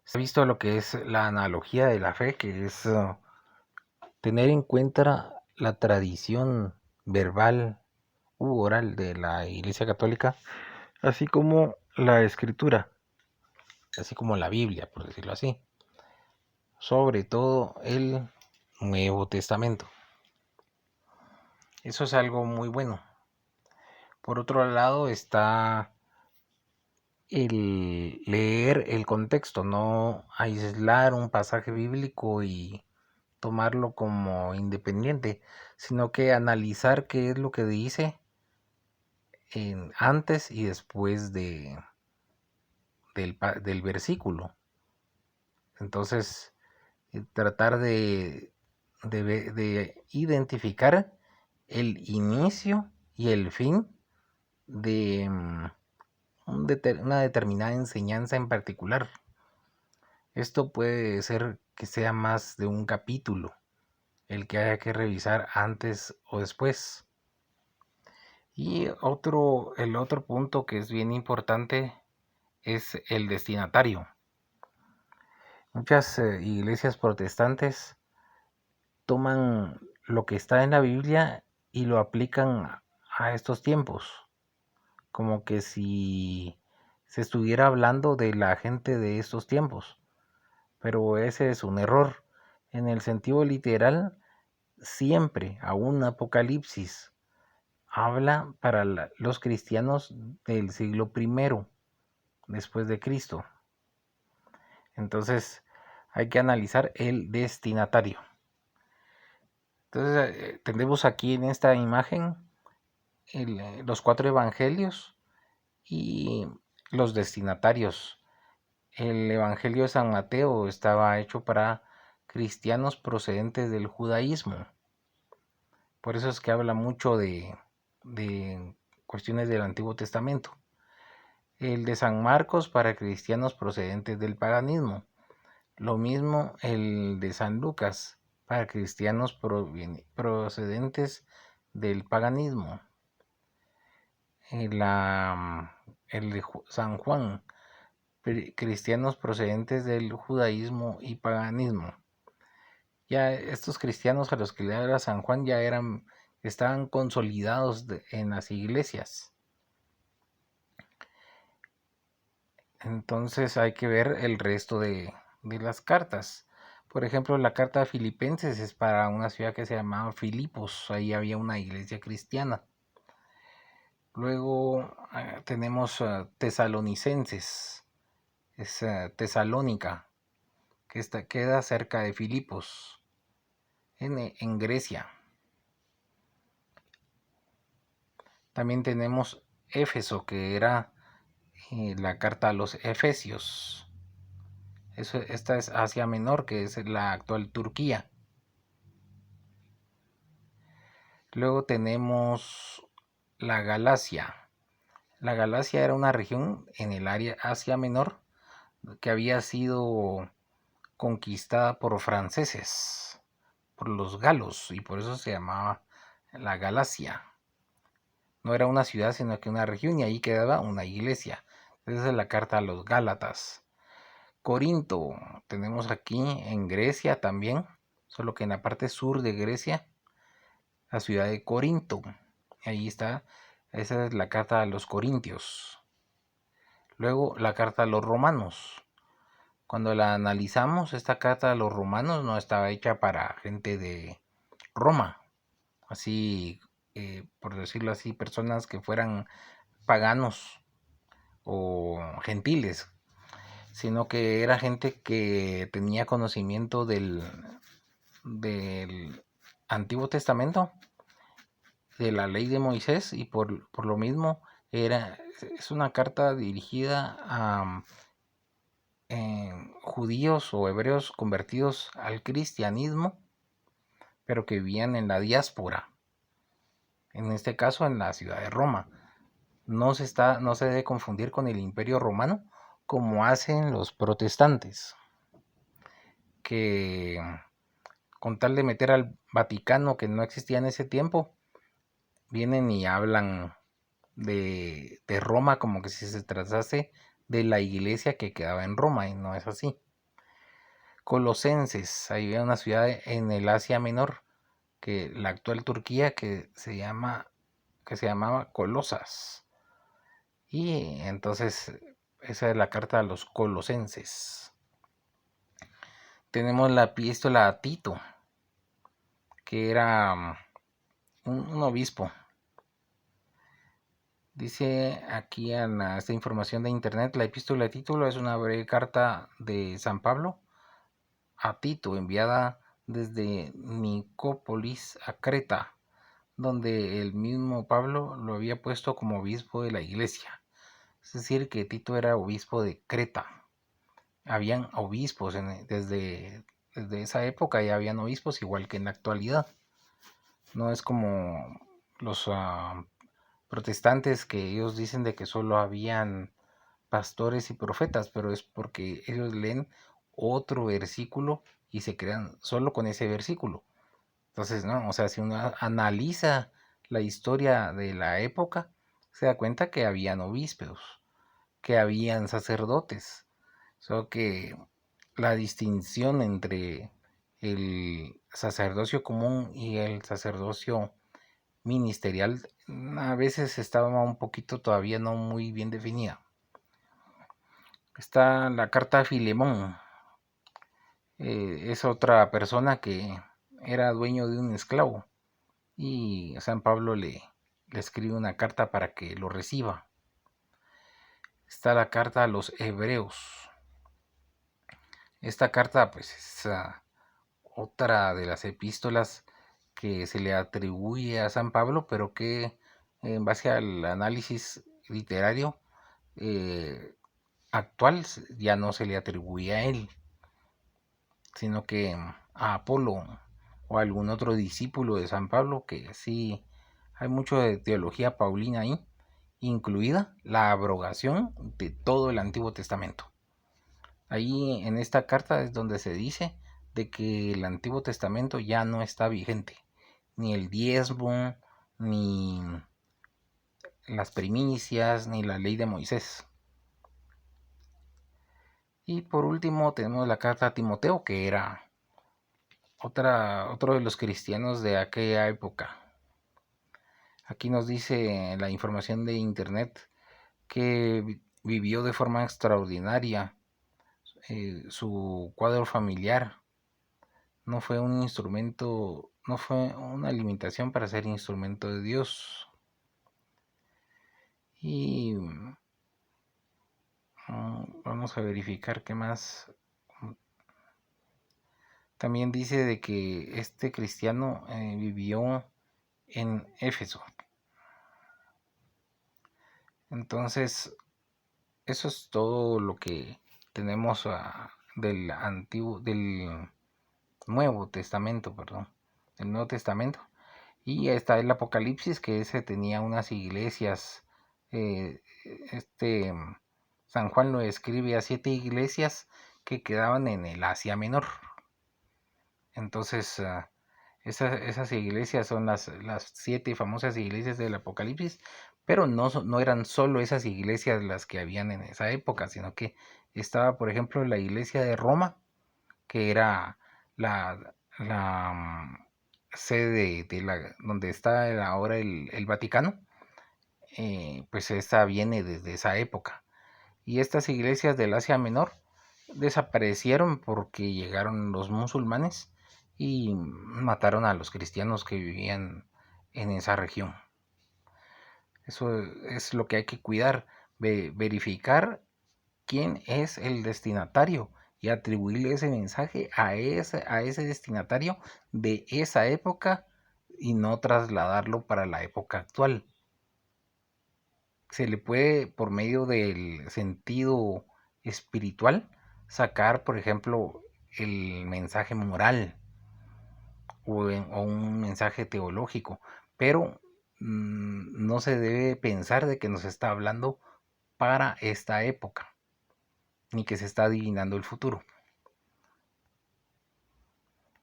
Se ha visto lo que es la analogía de la fe, que es tener en cuenta la tradición verbal u oral de la Iglesia Católica, así como la Escritura, así como la Biblia, por decirlo así, sobre todo el Nuevo Testamento. Eso es algo muy bueno. Por otro lado está el leer el contexto, no aislar un pasaje bíblico y tomarlo como independiente, sino que analizar qué es lo que dice antes y después del versículo. Entonces, tratar de identificar el inicio y el fin de una determinada enseñanza en particular. Esto puede ser que sea más de un capítulo el que haya que revisar antes o después. Y el otro punto que es bien importante es el destinatario. Muchas iglesias protestantes toman lo que está en la Biblia y lo aplican a estos tiempos, como que si se estuviera hablando de la gente de estos tiempos. Pero ese es un error. En el sentido literal, siempre, aún Apocalipsis, habla para los cristianos del siglo I después de Cristo. Entonces hay que analizar el destinatario. Entonces tenemos aquí en esta imagen los 4 evangelios y los destinatarios. El evangelio de San Mateo estaba hecho para cristianos procedentes del judaísmo. Por eso es que habla mucho de cuestiones del Antiguo Testamento. El de San Marcos para cristianos procedentes del paganismo. Lo mismo el de San Lucas para cristianos procedentes del paganismo. El de San Juan, cristianos procedentes del judaísmo y paganismo. Ya estos cristianos a los que le habla San Juan ya estaban consolidados en las iglesias. Entonces hay que ver el resto de las cartas. Por ejemplo, la carta a Filipenses es para una ciudad que se llamaba Filipos. Ahí había una iglesia cristiana. Luego tenemos Tesalonicenses. Es Tesalónica, que queda cerca de Filipos, en Grecia. También tenemos Éfeso, que era la carta a los Efesios. Esta es Asia Menor, que es la actual Turquía. Luego tenemos la Galacia. La Galacia era una región en el área Asia Menor que había sido conquistada por franceses, por los galos, y por eso se llamaba la Galacia. No era una ciudad, sino que una región, y ahí quedaba una iglesia. Esa es la carta a los Gálatas. Corinto, tenemos aquí en Grecia también, solo que en la parte sur de Grecia, la ciudad de Corinto. Ahí está, esa es la carta a los Corintios. Luego la carta a los Romanos. Cuando la analizamos, esta carta a los romanos no estaba hecha para gente de Roma, así, por decirlo así, personas que fueran paganos o gentiles, sino que era gente que tenía conocimiento del Antiguo Testamento, de la ley de Moisés, y por lo mismo es una carta dirigida a judíos o hebreos convertidos al cristianismo, pero que vivían en la diáspora, en este caso en la ciudad de Roma. No se debe confundir con el Imperio Romano, como hacen los protestantes, que con tal de meter al Vaticano, que no existía en ese tiempo, vienen y hablan de Roma como que si se tratase de la iglesia que quedaba en Roma, y no es así. Colosenses. Ahí había una ciudad en el Asia Menor, que la actual Turquía, que se llamaba Colosas. Y entonces esa es la carta a los colosenses. Tenemos la epístola a Tito, que era un obispo. Dice aquí en esta información de internet, la epístola de Tito es una breve carta de San Pablo a Tito, enviada desde Nicópolis a Creta, donde el mismo Pablo lo había puesto como obispo de la iglesia. Es decir, que Tito era obispo de Creta. Habían obispos desde esa época, ya habían obispos igual que en la actualidad. No es como los protestantes, que ellos dicen de que solo habían pastores y profetas, pero es porque ellos leen otro versículo y se quedan solo con ese versículo. Entonces, no, o sea, si uno analiza la historia de la época, se da cuenta que habían obispos, que habían sacerdotes, solo que la distinción entre el sacerdocio común y el sacerdocio ministerial a veces estaba un poquito todavía no muy bien definida. Está la carta a Filemón. Es otra persona que era dueño de un esclavo y San Pablo le escribe una carta para que lo reciba. Está la carta a los hebreos. Esta carta pues es otra de las epístolas que se le atribuye a San Pablo, pero que en base al análisis literario actual ya no se le atribuye a él, sino que a Apolo o a algún otro discípulo de San Pablo, que sí hay mucho de teología paulina ahí, incluida la abrogación de todo el Antiguo Testamento. Ahí en esta carta es donde se dice de que el Antiguo Testamento ya no está vigente, ni el diezmo, ni las primicias, ni la ley de Moisés. Y por último tenemos la carta a Timoteo, que era otro de los cristianos de aquella época. Aquí nos dice la información de internet que vivió de forma extraordinaria. Su cuadro familiar no fue un instrumento, no fue una limitación para ser instrumento de Dios. Y vamos a verificar qué más. También dice de que este cristiano vivió en Éfeso. Entonces, eso es todo lo que tenemos del Nuevo Testamento, perdón, el Nuevo Testamento. Y está el Apocalipsis, que ese tenía unas iglesias. eh, este San Juan lo escribe a 7 iglesias que quedaban en el Asia Menor. Entonces, esas iglesias son las 7 famosas iglesias del Apocalipsis, pero no eran solo esas iglesias las que habían en esa época, sino que estaba, por ejemplo, la iglesia de Roma, que era la sede donde está ahora el Vaticano. Pues esta viene desde esa época. Y estas iglesias del Asia Menor desaparecieron porque llegaron los musulmanes y mataron a los cristianos que vivían en esa región. Eso es lo que hay que cuidar, verificar quién es el destinatario y atribuirle ese mensaje a ese destinatario de esa época y no trasladarlo para la época actual. Se le puede, por medio del sentido espiritual, sacar, por ejemplo, el mensaje moral o un mensaje teológico, pero no se debe pensar de que nos está hablando para esta época, ni que se está adivinando el futuro.